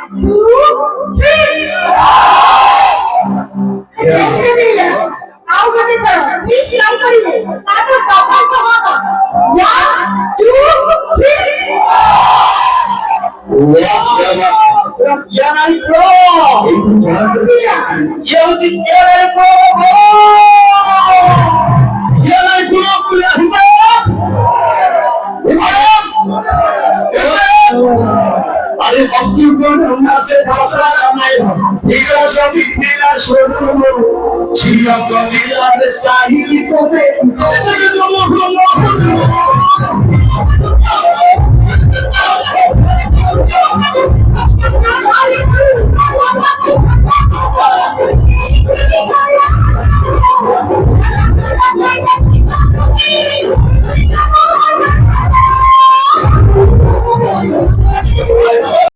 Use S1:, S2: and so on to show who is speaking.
S1: 2, 3. आओ गति करो, प्लीज सिलाई करिए, ताकि डबल तो होगा। 1, 2, 3.
S2: Yan ay pro! Yan si Yan ay pro! Yan ay pro! আরে ভক্তিগণ আছে ভাষা নাই ধীরা যদি ধীরা শুনো ছিয়া কবিরা স্টাইলি তোবে সে জমো